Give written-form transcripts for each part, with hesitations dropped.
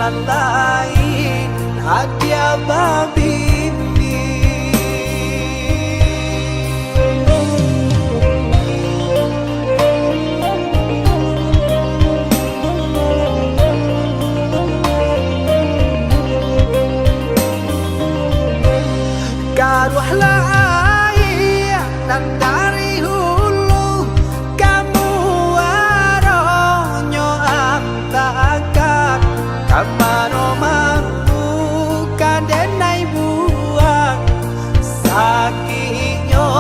kanan lain hadiah babibi. Karuhlah ayah dan dari hulu kamu aronyo antakan kamano mampu kadenai buang sakinyo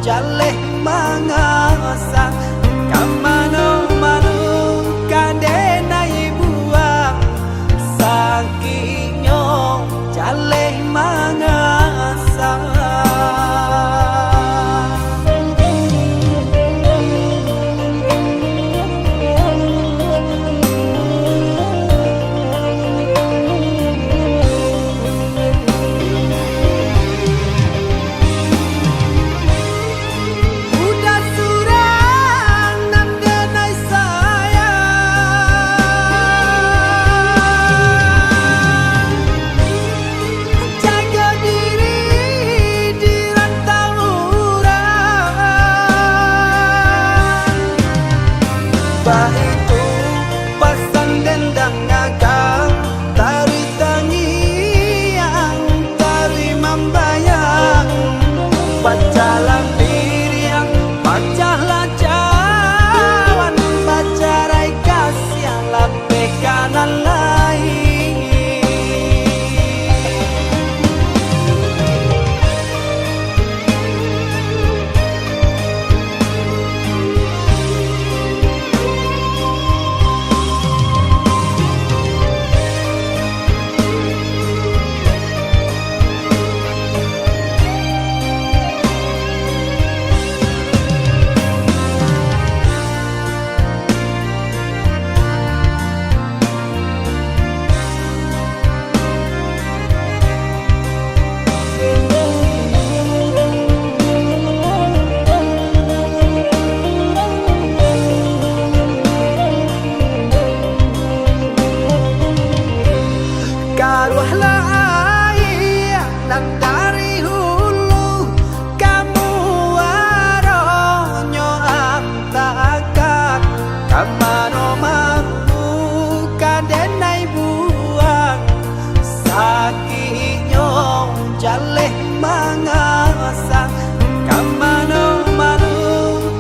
jaleh mangasa kamano manu kadenai buang sakinyo jaleh mangasa. Itu pasang dendang agak tari tangiang tari membayang bacalah diriang bacalah cawan bacarai kasih lape kanan lain. Karuhlah ayah dan dari hulu kamu aronyo antakan kamano mampu kadenai buang sakinyo jaleh mangasa kamano manu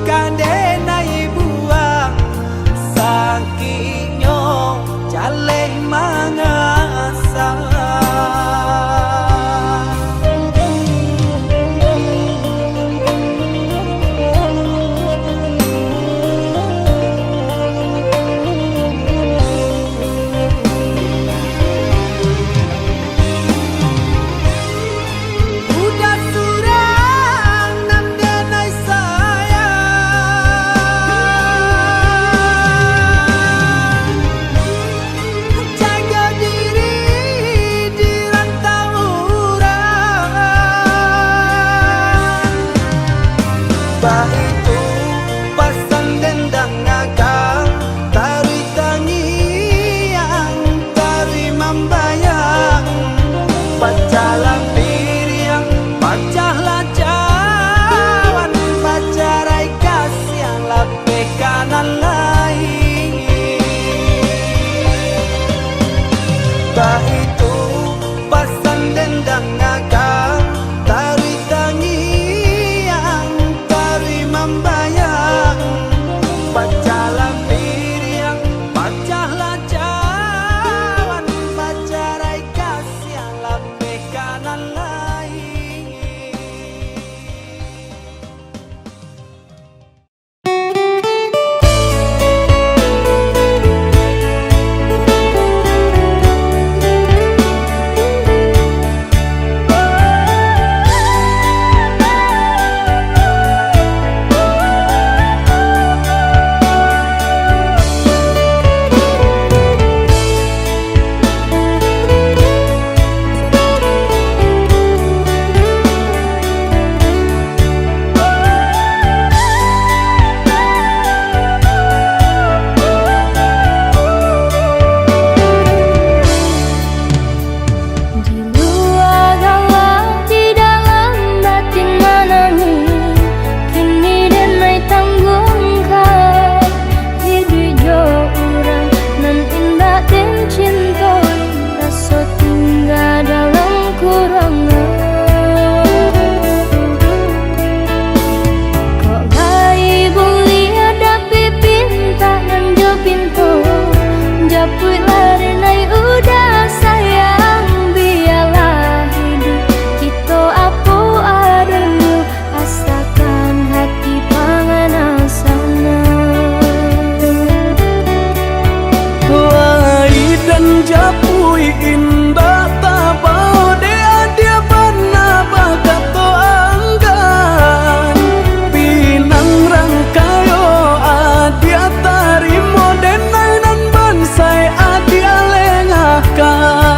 kadenai buang sakinyo jaleh mangasa. japui indah tabau dea dia bana bagato anggan pinang rangkayo adia tarimo denai nan bansai adia lengakan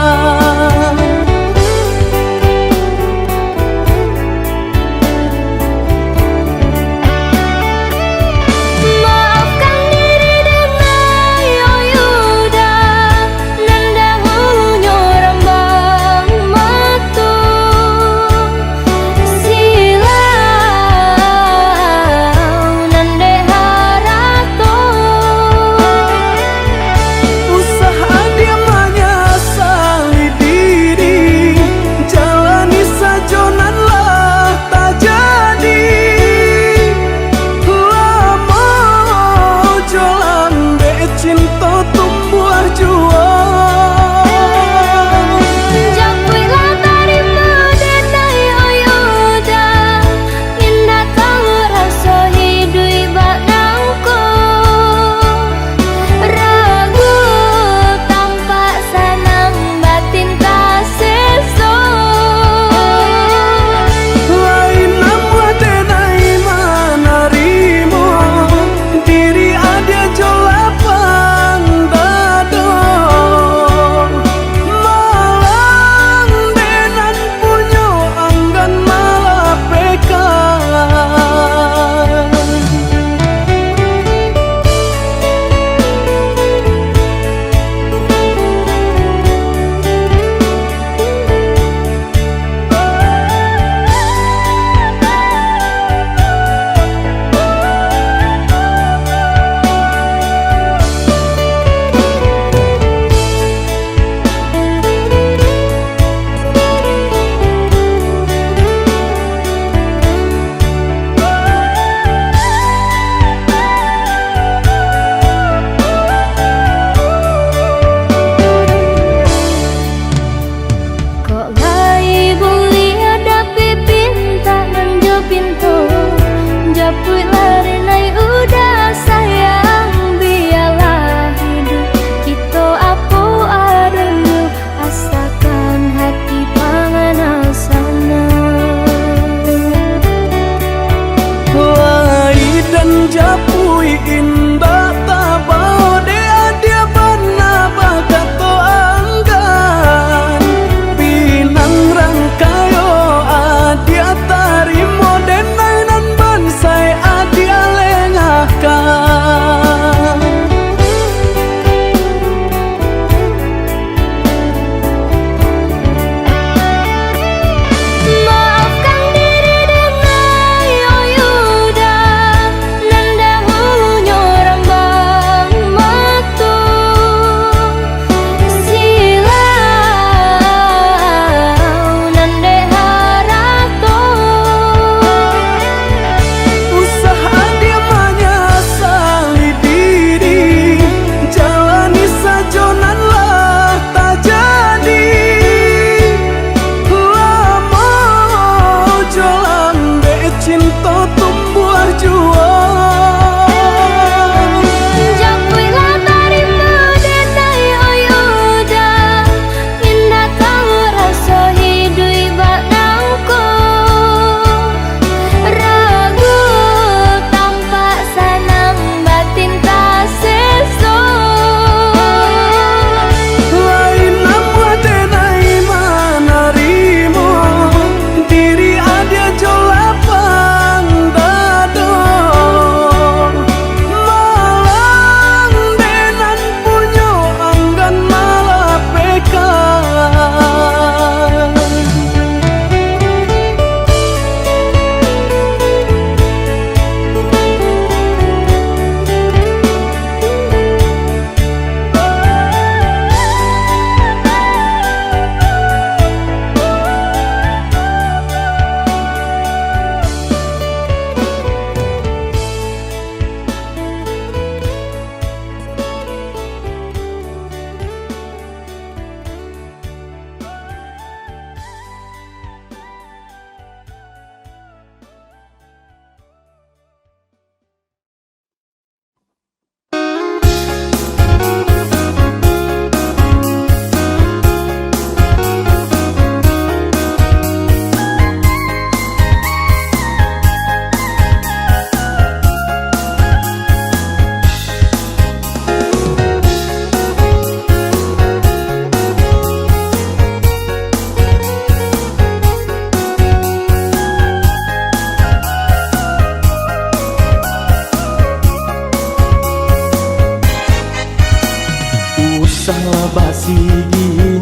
Salah basi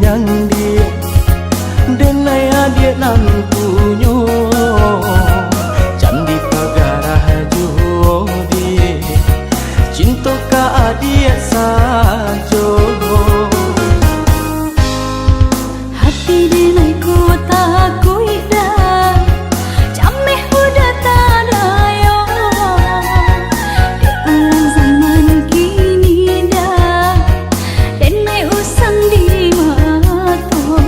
nyandi denai dia nan punyo candi pagarah jodi cinta ka dia sajo hati denai kota kuida cameh udah tadayo di alam zaman kini dah denai usang di mato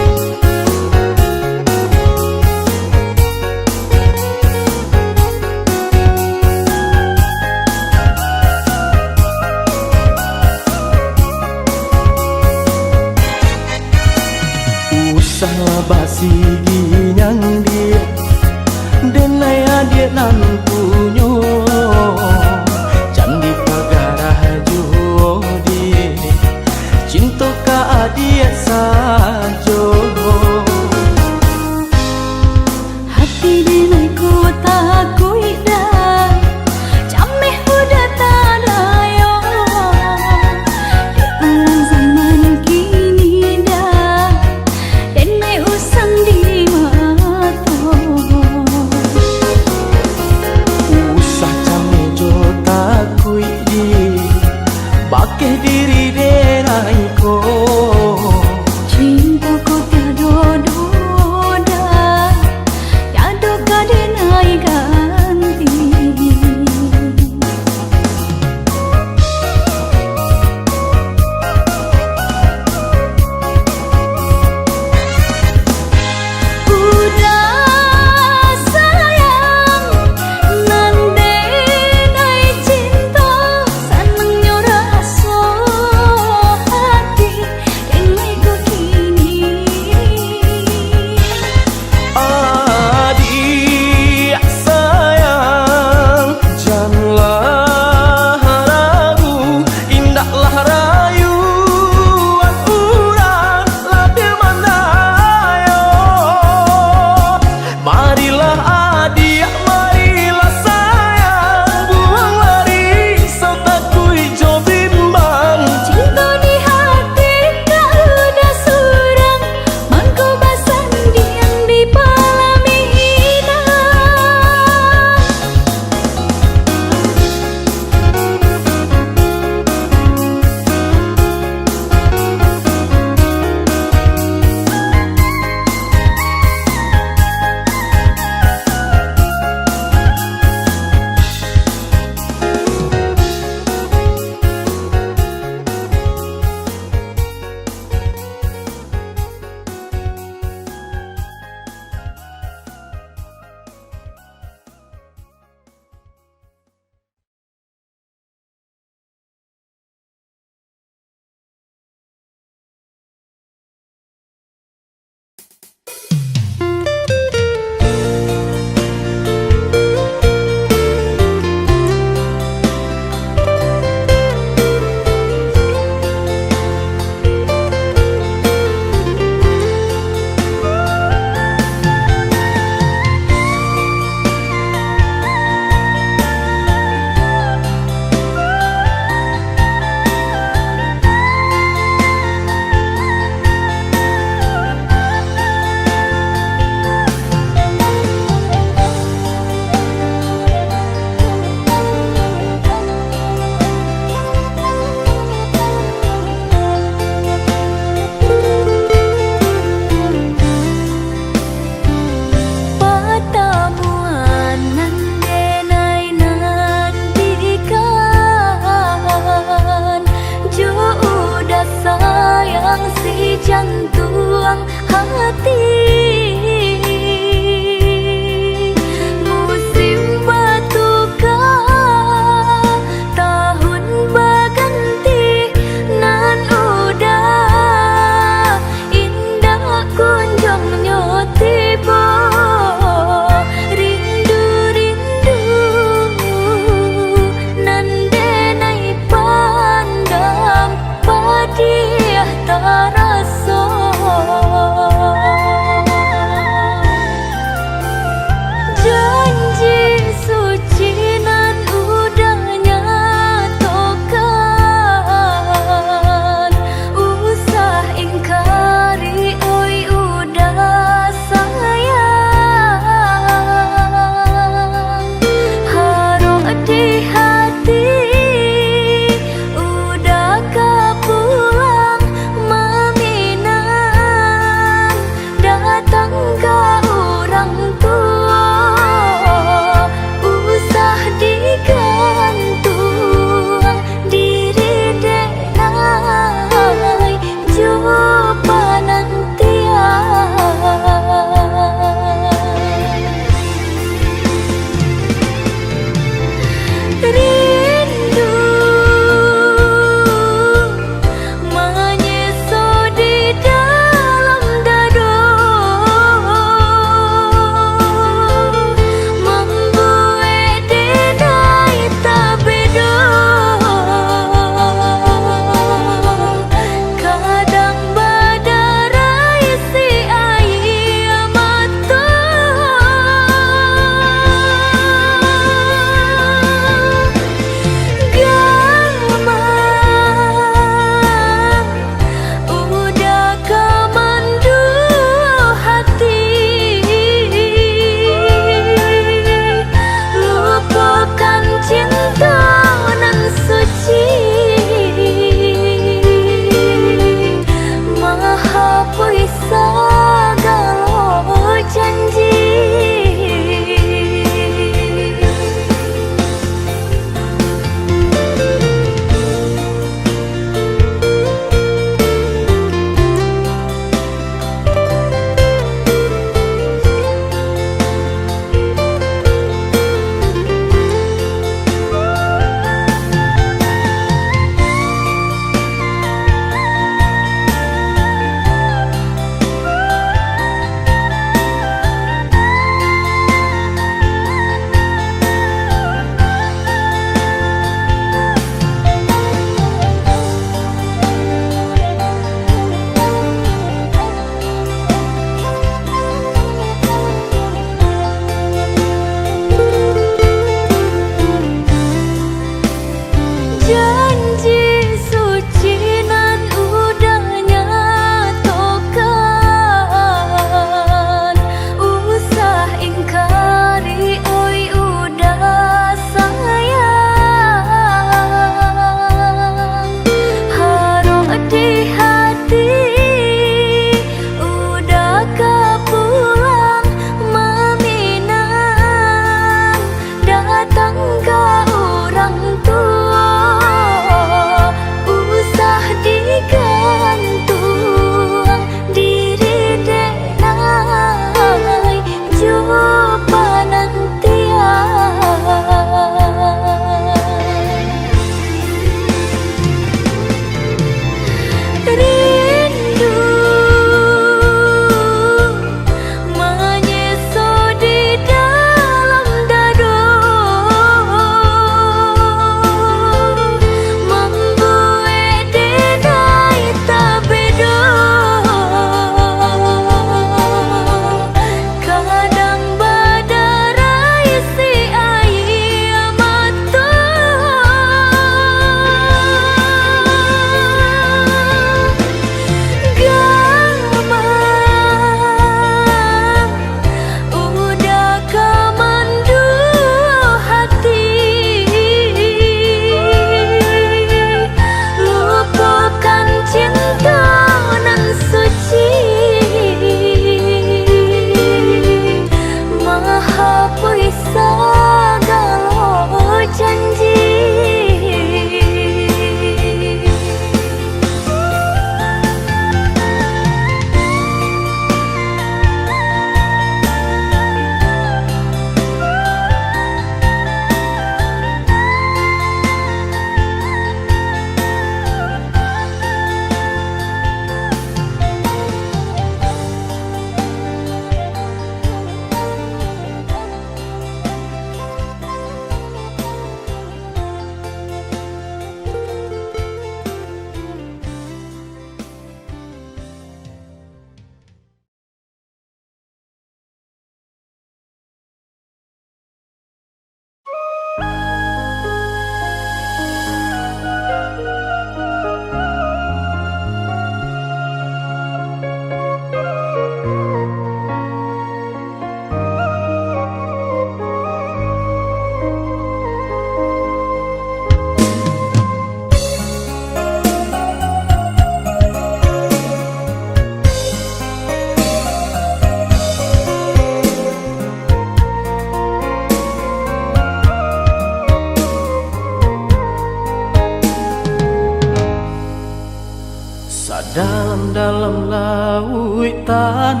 Dalam-dalam lautan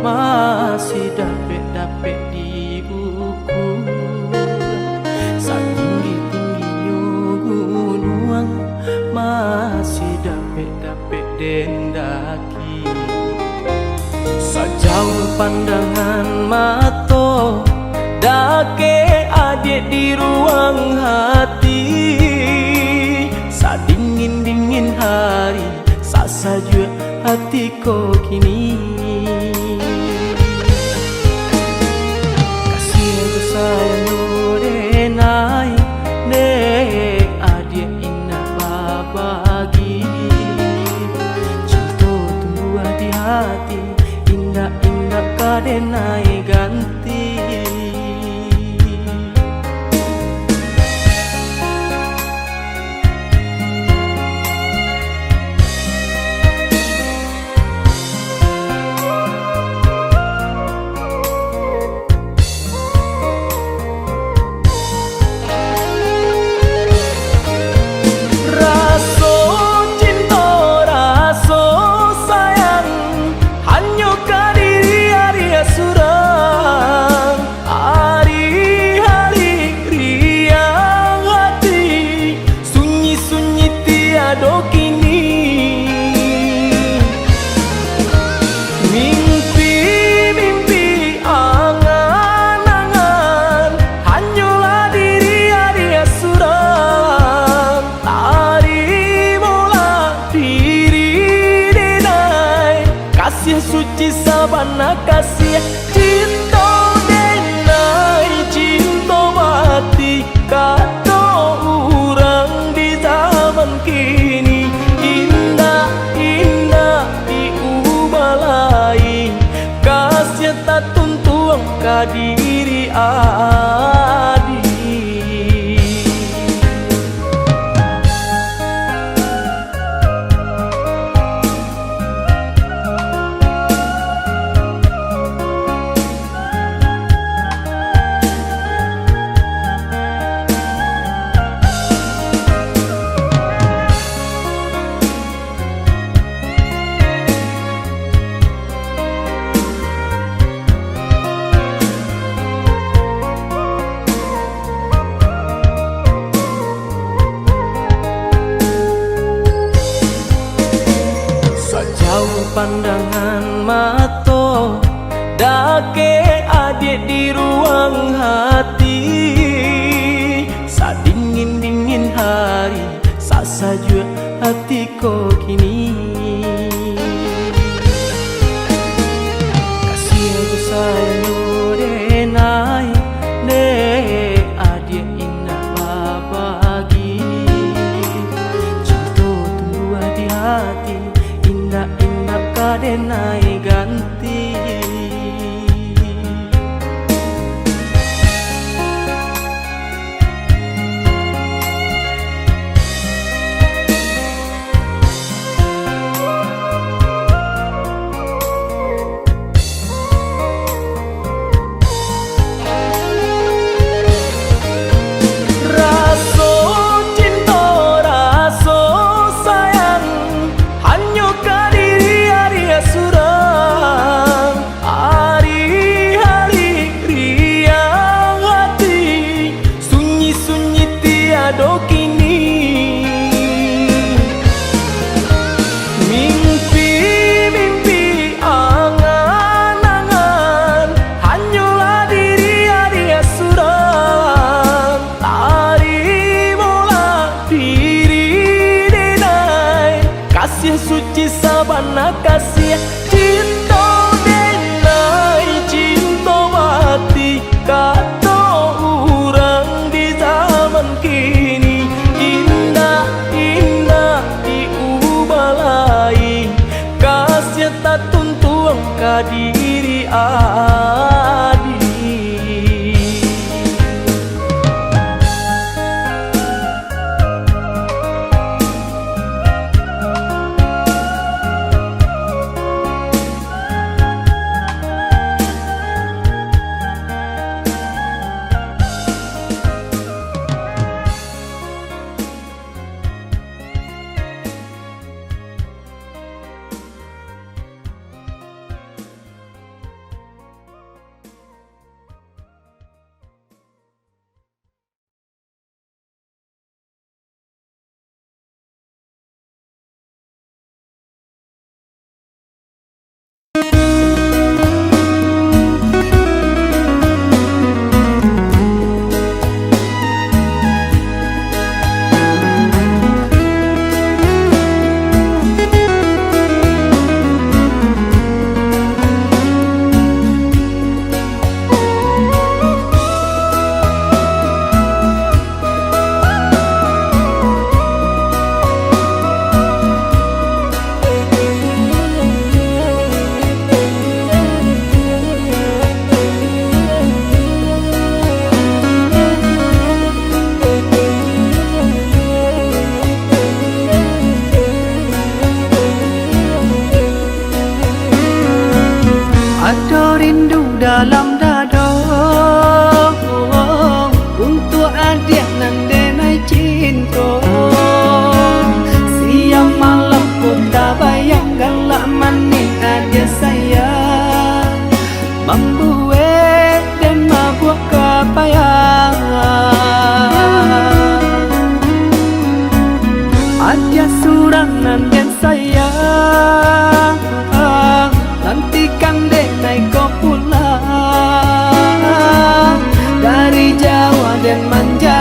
masih dapet-dapet diukur. Setinggi-tingginya gunung masih dapet-dapet dendaki. Sejauh pandangan mata dake adik di ruang hati. Sadingin-dingin hari saja hatiku kini. Kasih aku sayang denai dek adik indah babagi. Cinta tumbuh di hati indah-indah kadenai ganti. Suci sabana kasih cinta denai cinta mati kata orang di zaman kini. Indah indah diubah lain kasih tak tuntung ke diri adik. Jauh pandangan mata dake adik di ruang hati. Sadingin-dingin hari saja hatiku kini. Kasih aku sayang denai dek adik indah babagi. Cinta tumbuh di hati indah-indah kadenai ganti. Suci sabana kasih cinta denai cinta mati kata orang di zaman kini. Indah indah diubah lain kasih tak tuntung ke diri adik.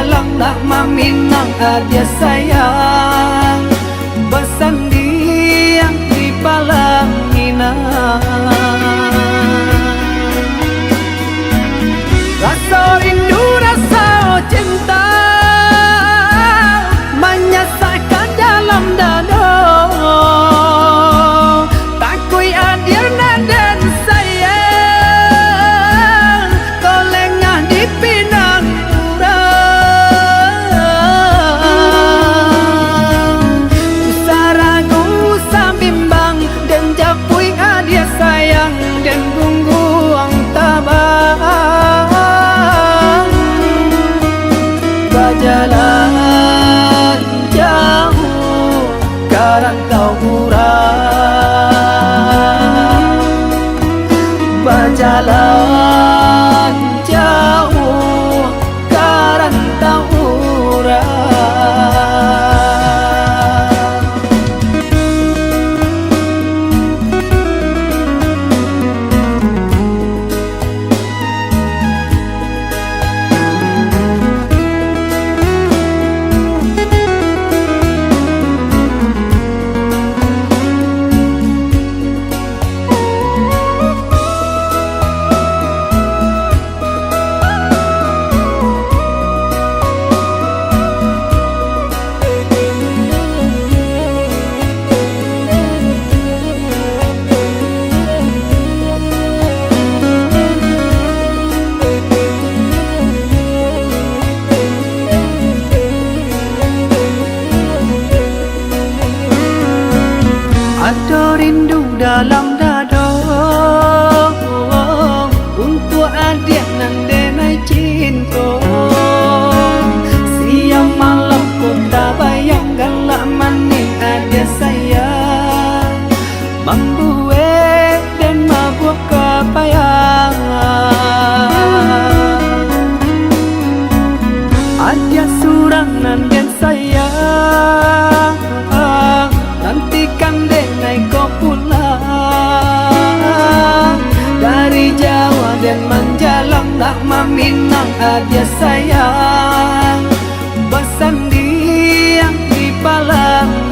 menjalanglah maminang dia sayang bersendiang di palang rasa rindu, rasa cinta menyesakkan dalam dada. Takui hadir dan sayang, kau lengah di pinang urang. Usah ragu, usah bimbang, dan japui hadir sayang, dan gungguang tabang. Berjalan jauh ke rantau urang, berjalan jauh ke rantau urang. Ada rindu dalam dada untuk adik nan denai cinta. Siang malam ku tak bayangkanlah maning adik sayang membuat dan mabuk kepayangan. Adik surang nan den sayang nantikan denai kau pulang dari Jawa dan menjalanglah maminang dia sayang bersendiang di palang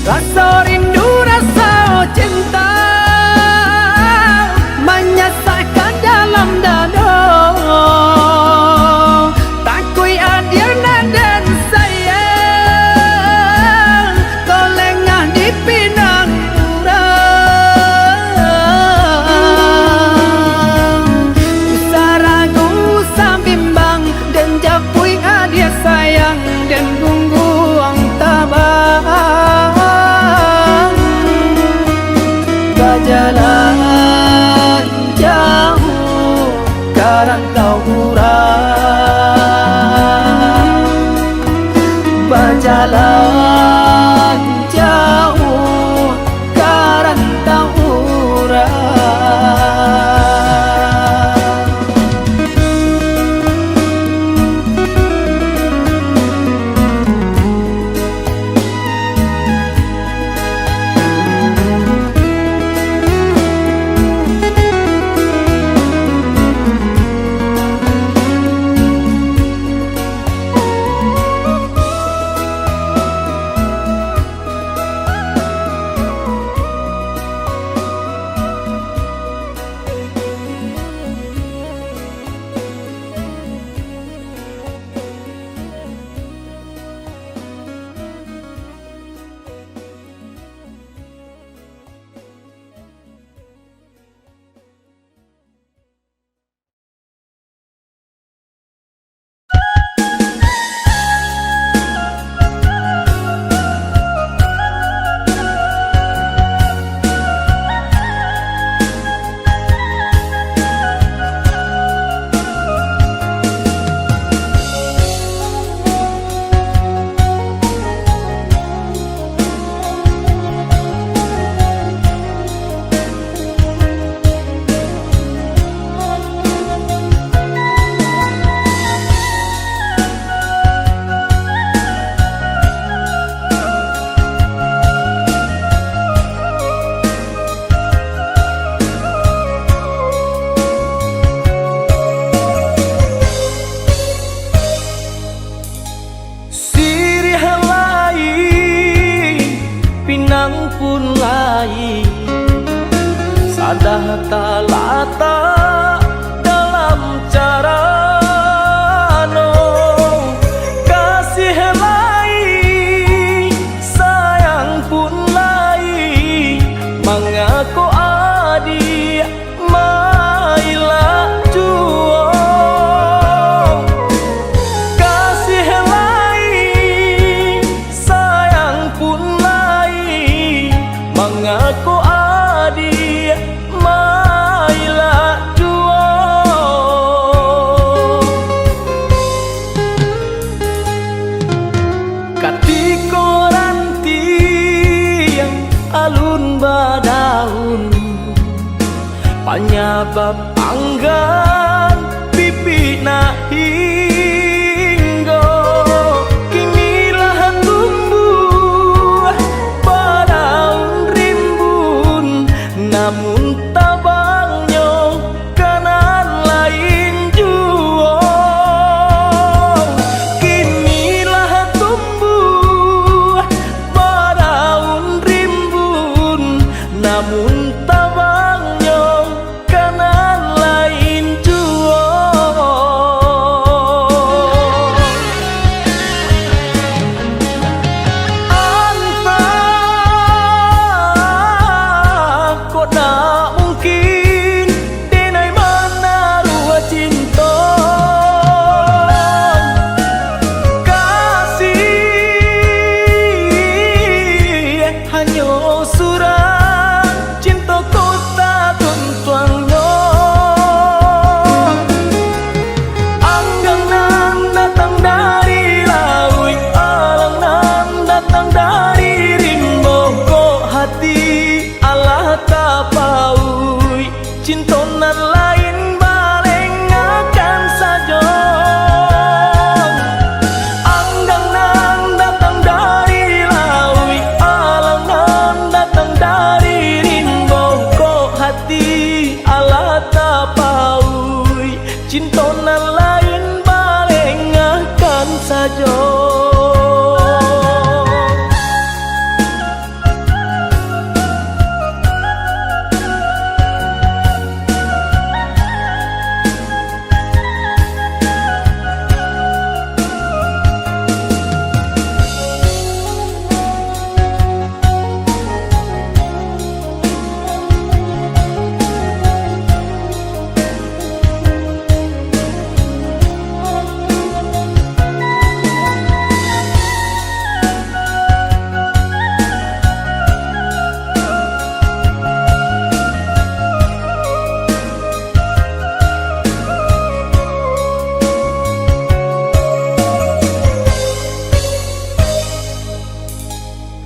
rasa rindu, rasa cinta menyesakkan dalam dada. Takui hadir dan sayang, kau lengah di pinang urang. Usah ragu, usah bimbang, dan japui hadir sayang, dan gungguang tabang. Berjalan jauh ke rantau urang, berjalan jauh ke rantau urang. lata-lata dalam cara no kasih lai sayang pun lai mengaku adi mailah juo kasih lai sayang pun lai mengaku adi mailah juo katiko ranti yang alun badaun penyebab anggan pipi hinggo kinilah tumbuh badaun rimbun namun tabangnya kanan lain juo kinilah tumbuh badaun rimbun namun tabangnya kanan lain juo anta kok tak mungkin denai mana rua cinta kasih hanya surang cinta kota tuntuangnya anggang nan datang dari laut alang nan datang dari rimbo kok hati Allah tapaui cinta nan lain baleng akan saja anggang nan datang dari laut alang nan datang dari rimbo kok hati Allah tapaui cinta nan lain baleng akan saja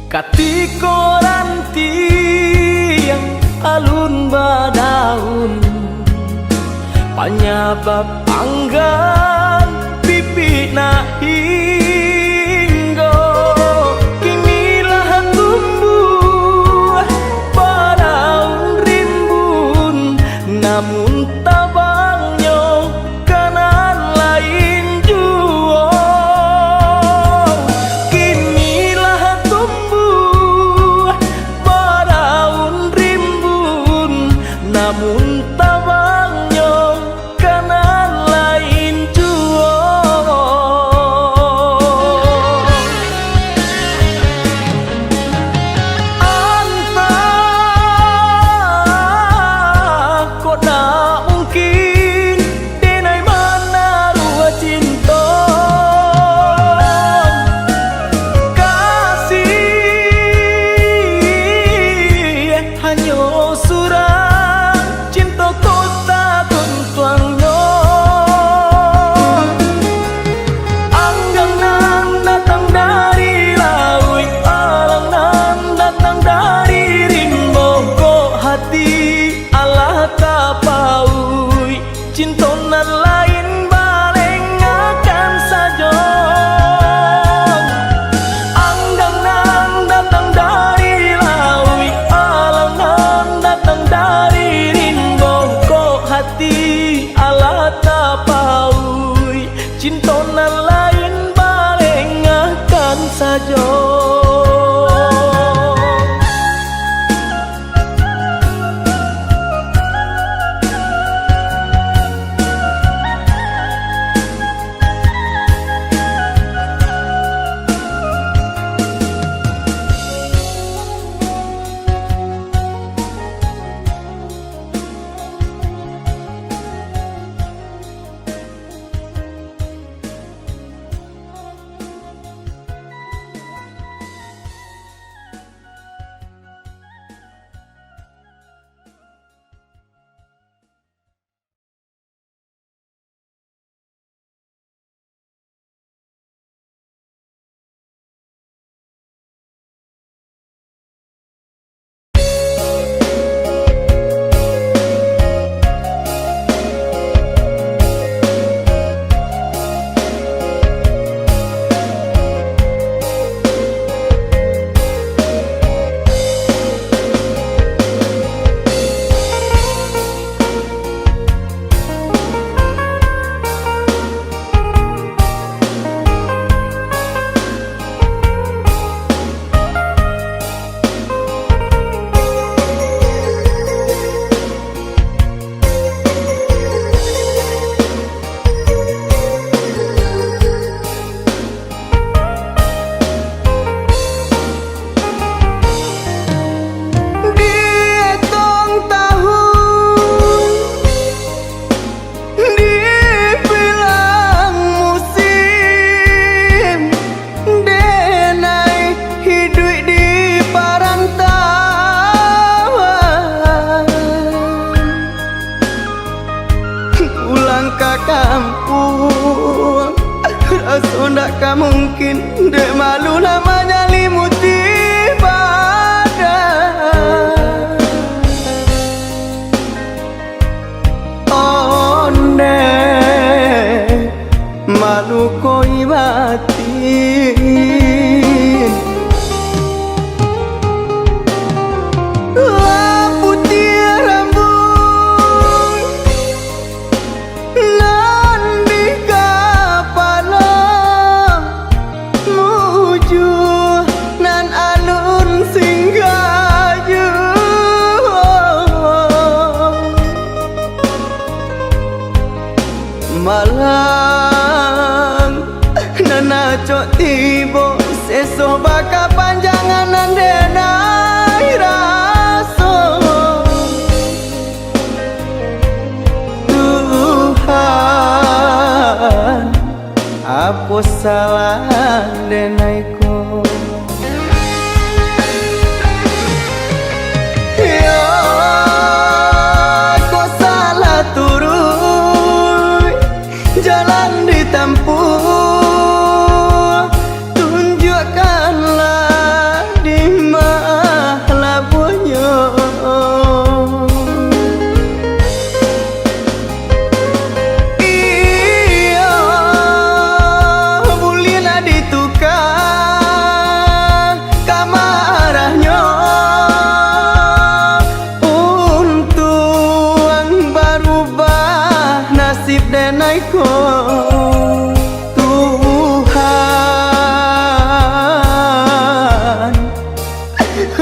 katiko ranti yang alun badaun penyebab anggan pipi hinggo kinilah tumbuh badaun rimbun namun tabangnya kanan lain juo kinilah tumbuh badaun rimbun namun tabangnya kanan lain juo anta kok tak mungkin denai mana rua cinta kasih hanya surang cinta kota tuntuangnya anggang nan datang dari laut alang nan datang dari rimbo kok hati Allah tapaui cinta nan lain baleng akan saja anggang nan datang dari laut alang nan datang dari rimbo kok hati Allah tapaui cinta nan lain baleng akan saja pulang ke kampung. Rasa ndak mungkin, dek malu namanya limuti badan. Onde malu koi batin. Putih rambut nan di kepala, muju nan alun singgaju. Malang nana cok tibo seso baka panjangan nan denai raso. Tuhan, apa salah denaiku? Ya, kau salah turun jalan ditempuh. Tunjukkanlah di mana bunyi. Iya, bolehlah ditukar kamarahnya untuk berubah nasib denaiku. Tuhan,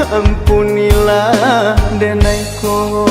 ampunilah denaiku.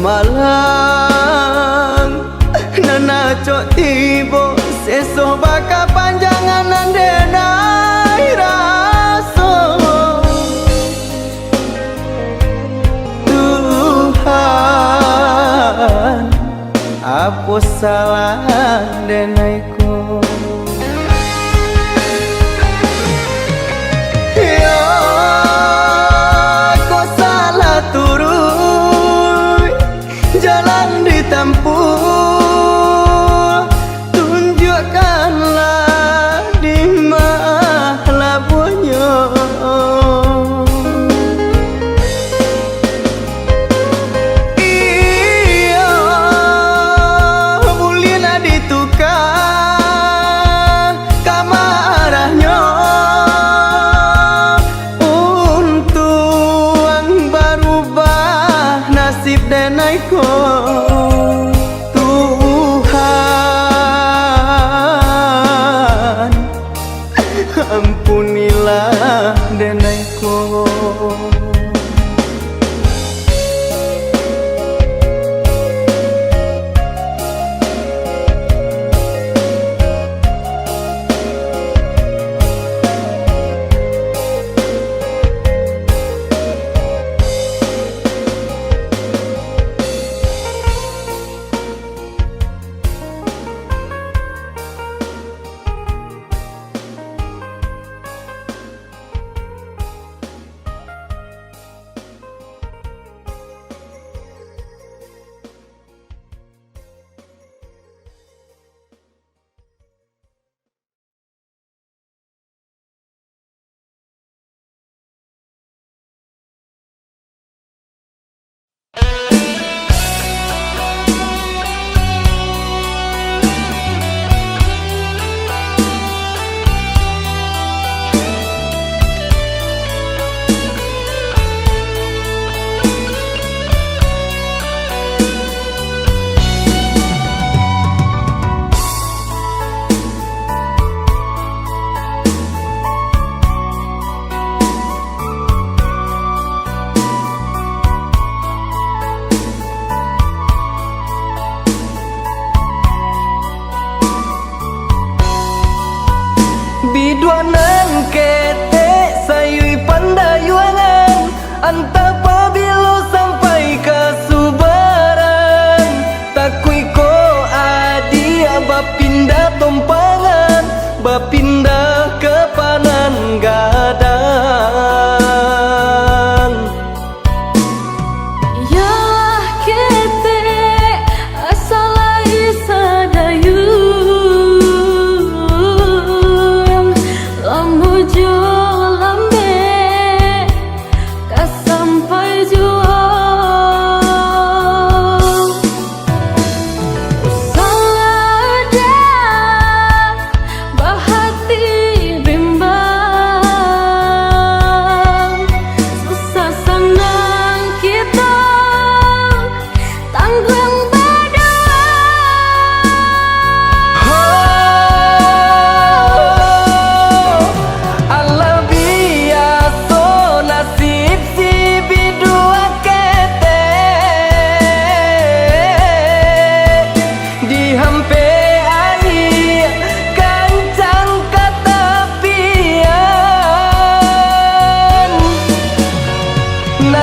Malang nana cok tibo seso baka panjangan nan denai raso. Tuhan, apa salah denaiku? Ya, kau salah turun jalan ditempuh. Tunjukkanlah di mana bunyi. Iya, bolehlah ditukar kamarahnya untuk berubah nasib denaiku. Tuhan, ampunilah denaiku.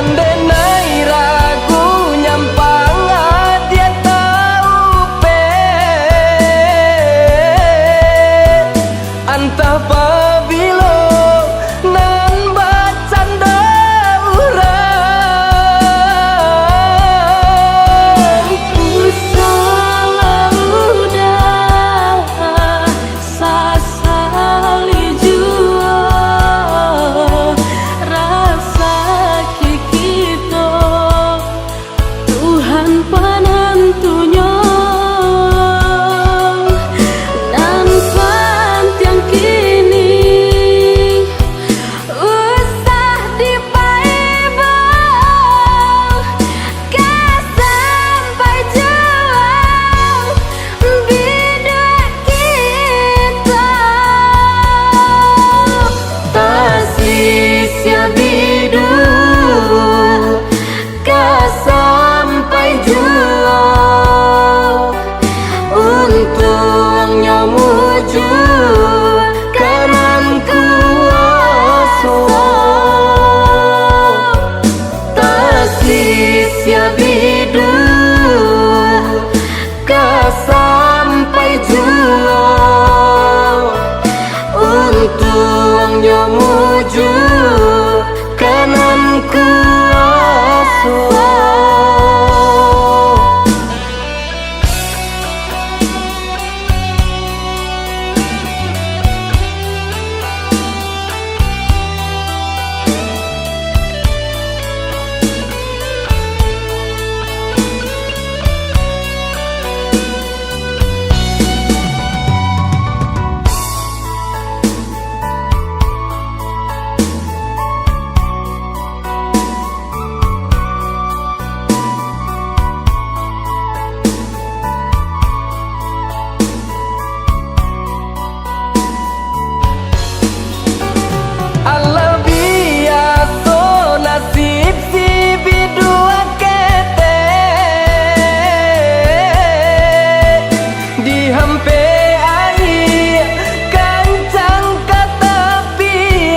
Nandenai ragu nyampang dia tahu pe antah pabilo nan bacanda urang Salah udah sasali jua rasa kikito Tuhan penentunya nan pantiang kini usah dipaibang ke sampai juang bida kita tasisya bidu ke sampai juang untungnya muju kanan kuasa tasisya bidu ke sampai juang untungnya muju kanan kuasa Allah biasa nasib si bidua kete dihampe air kancang katapian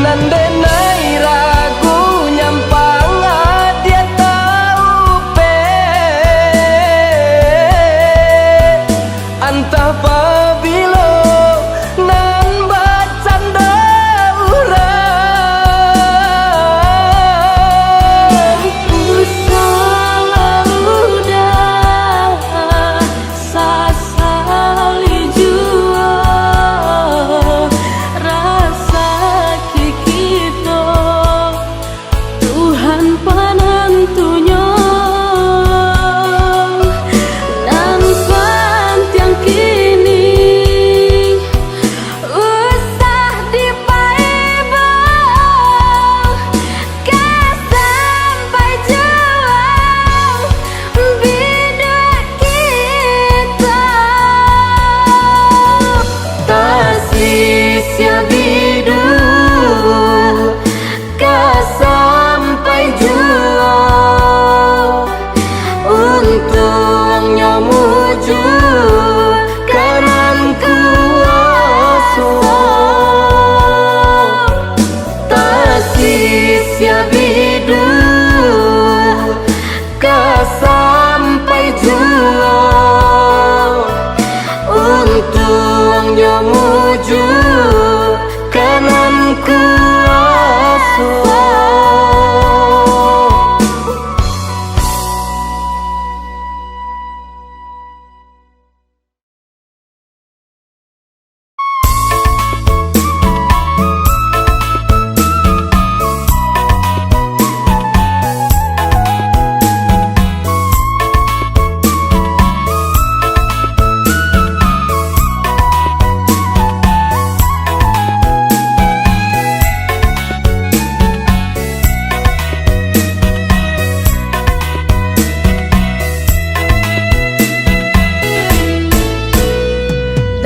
nandenai ragu nyampang dia tahu pe antah pabilo nan bacanda urang Salah udah sasali jua rasa kikito Tuhan penentunya nan pantiang kini usah dipaibang ke sampai juang bida kita tasisya bidu ke sampai juang untungnya muju kanan kuasa tasisya bidu ke sampai juang untungnya muju kanan kuasa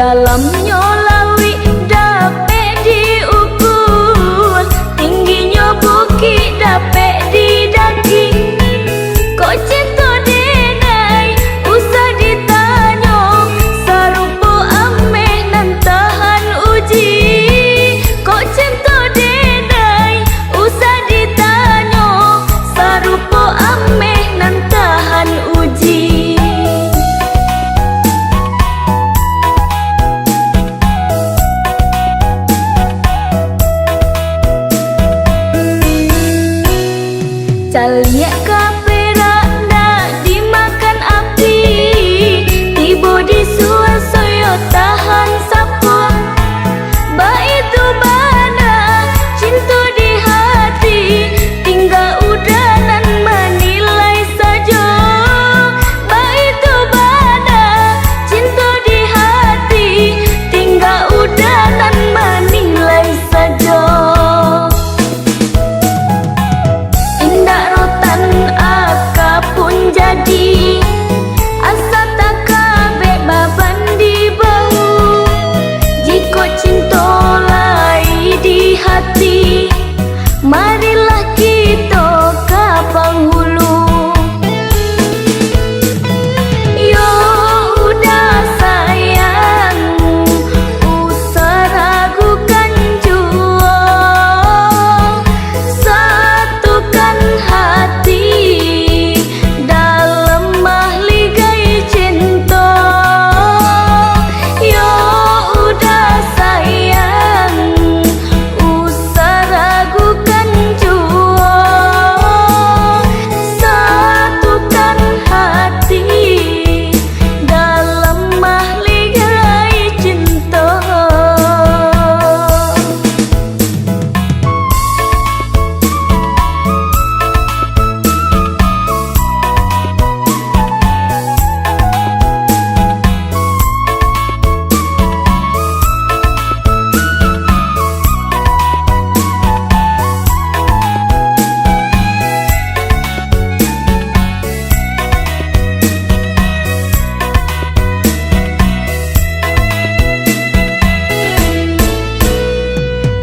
dalam nyolawi dapat diukur, tingginya bukit dapat didaki. Kok cinta denai usah ditanya, sarupo ameh nan tahan uji. Kok cinta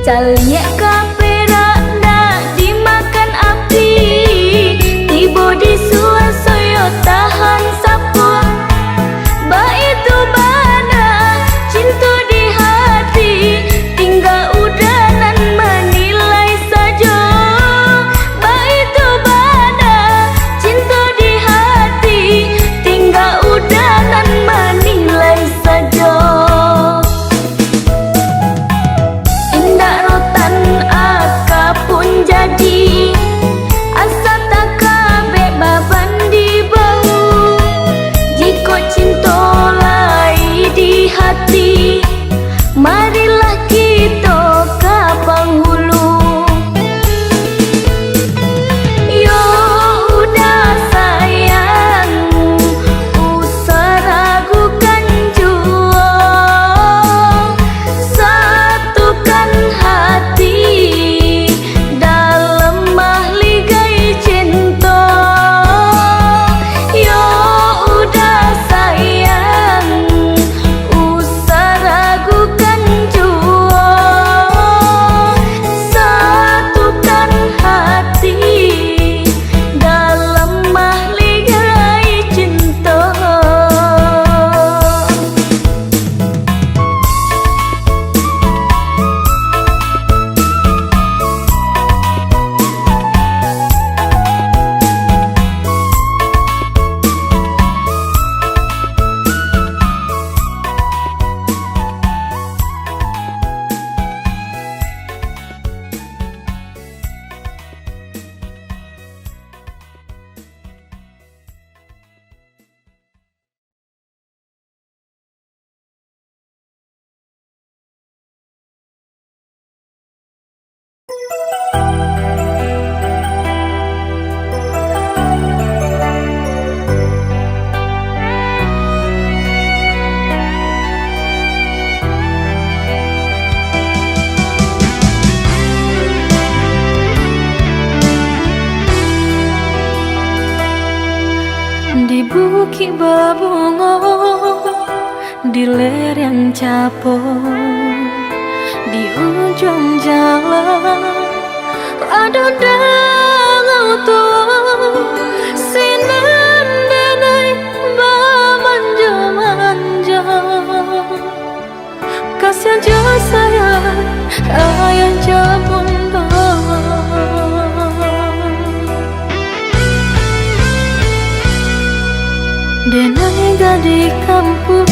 Caliak kapera nak dimakan api, tiba di suasoyo tahan sapu. Baitu bana cinta di hati, tinggal udanan menilai saja. Baitu bana cinta di hati, tinggal udanan menilai saja. Indak rotan akapun jadi, asa tak kabeh baban di bau. Jika cinta lai di hati, marilah kita ke penghulu. Yo udah sayang, usah ragukan jua. Satukan hati dalam mahligai cinta. Yo udah sayang, usah ragukan jua. Satukan hati dalam mahligai cinta. Di bukit berbunga, di lereng capo, di ujung jalan ada danau tua, sinan denai bermanja-manja. Kasihan jo saya ayah jabun denai gadi kampung,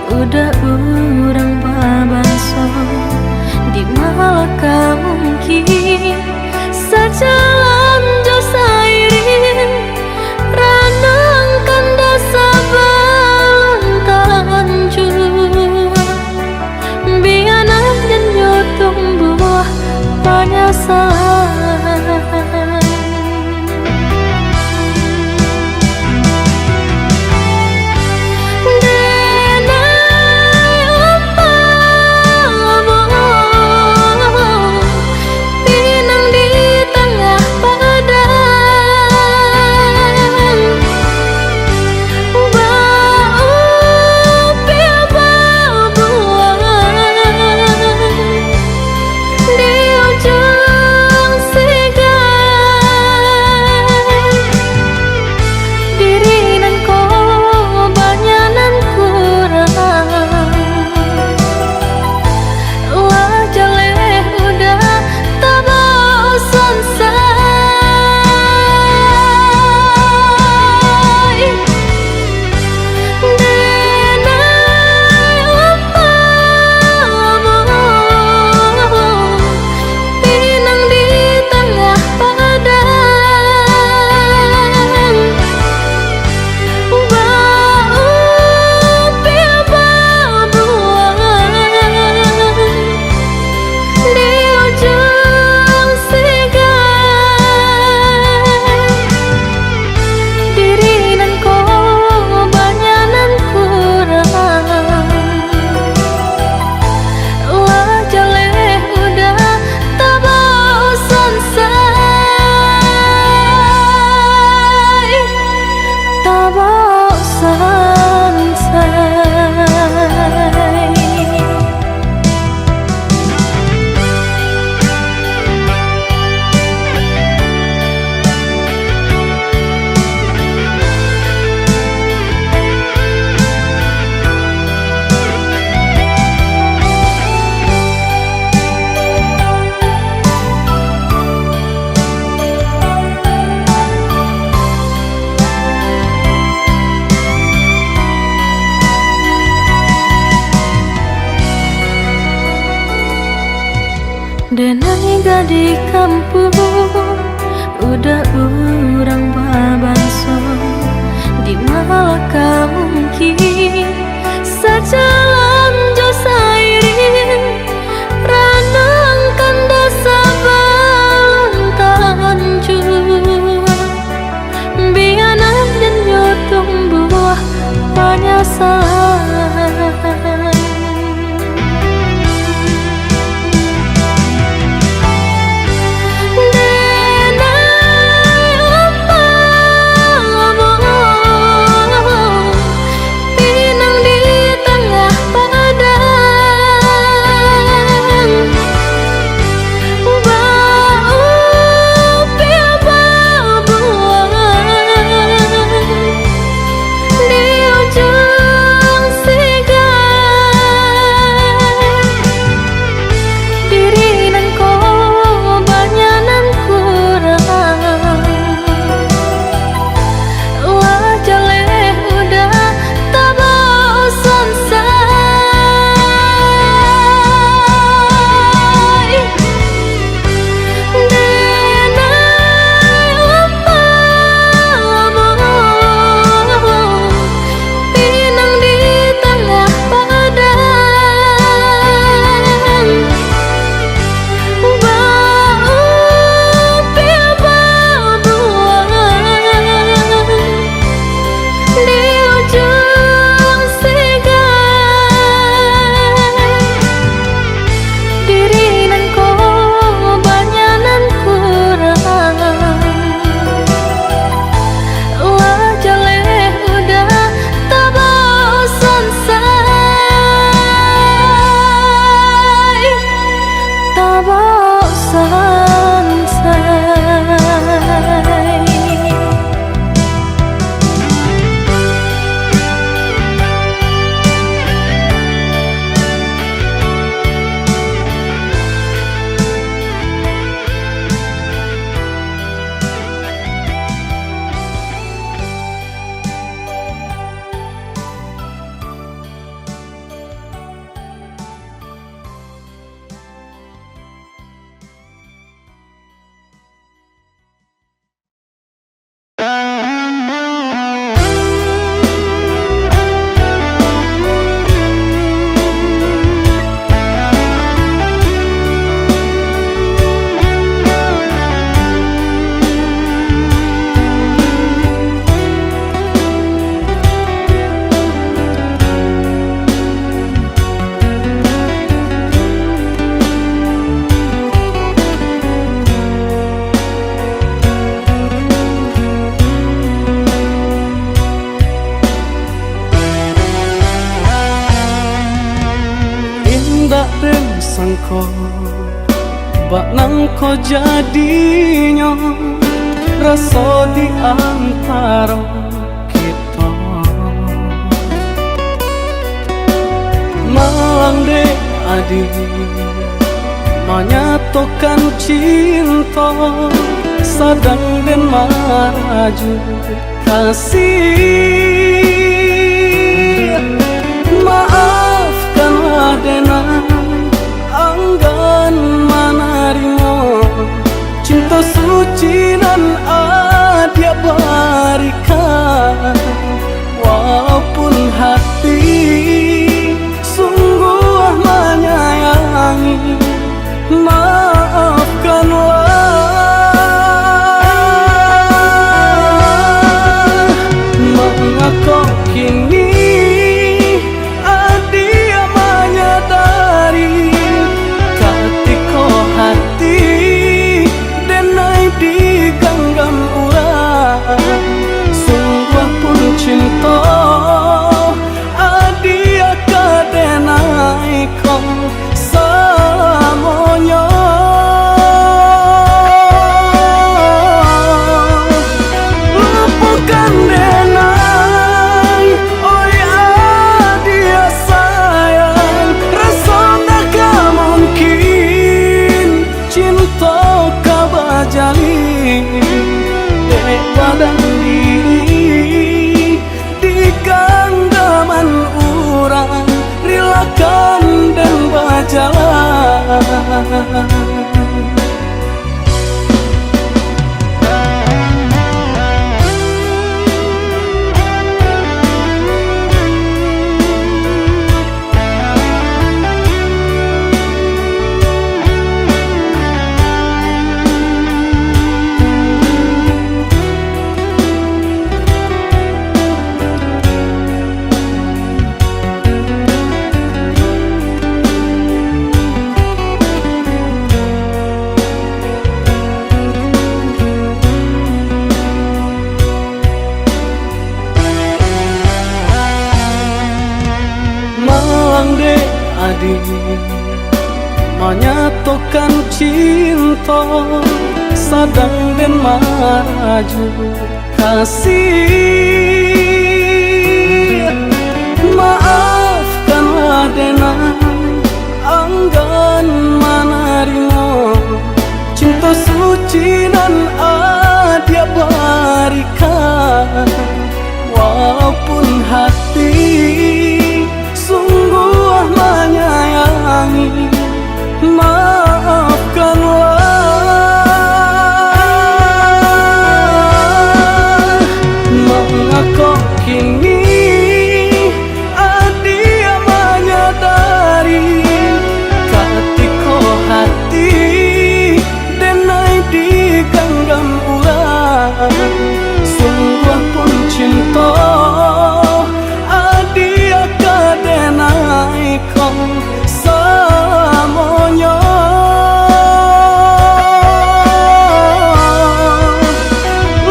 udah urang babanso. Di Malaka mungkin sejalan jo sairing, ranangkan dasa balon tanjung. Denai gadi kampung udah urang babangso di malaka mungkin sajalan jo sairing ranang kanda sabalon tanjung bianan dan yo tumbuh penyesalan. sangko bak nang ko jadinya rasa di antara kita malang dek adik menyatukan cinta sadang dan maraju kasih maafkanlah denang anggan manarimo cinta suci dan adia berikan walaupun hati sungguh menyayangi maafkanlah mengapa kini adia menyadari ketika hati denai digenggam urang sungguh pun cinta adia kadenai kau selamanya lupakan denai oi adia sayang rasa tak mungkin cinta kau bajali dek badan diri di genggaman urang rilakan dan bajalan nyatokan cinta sadang dan maju kasih. Maafkanlah denai anggan manarimo cinta suci dan adia berikan. Walaupun hati sungguh menyayangi, maafkanlah. Mengapa kini adia menyadari ketika hati denai digenggam ulang. Sungguh pun cinta adia kadenai kau semuanya.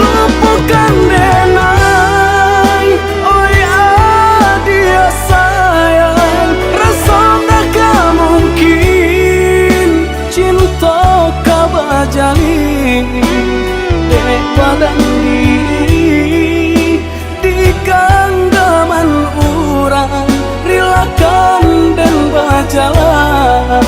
Lupakan denai, oi adia sayang. Rasa tak mungkin cinta kau bajali daripada diri di genggaman urang. Rilakan dan berjalan.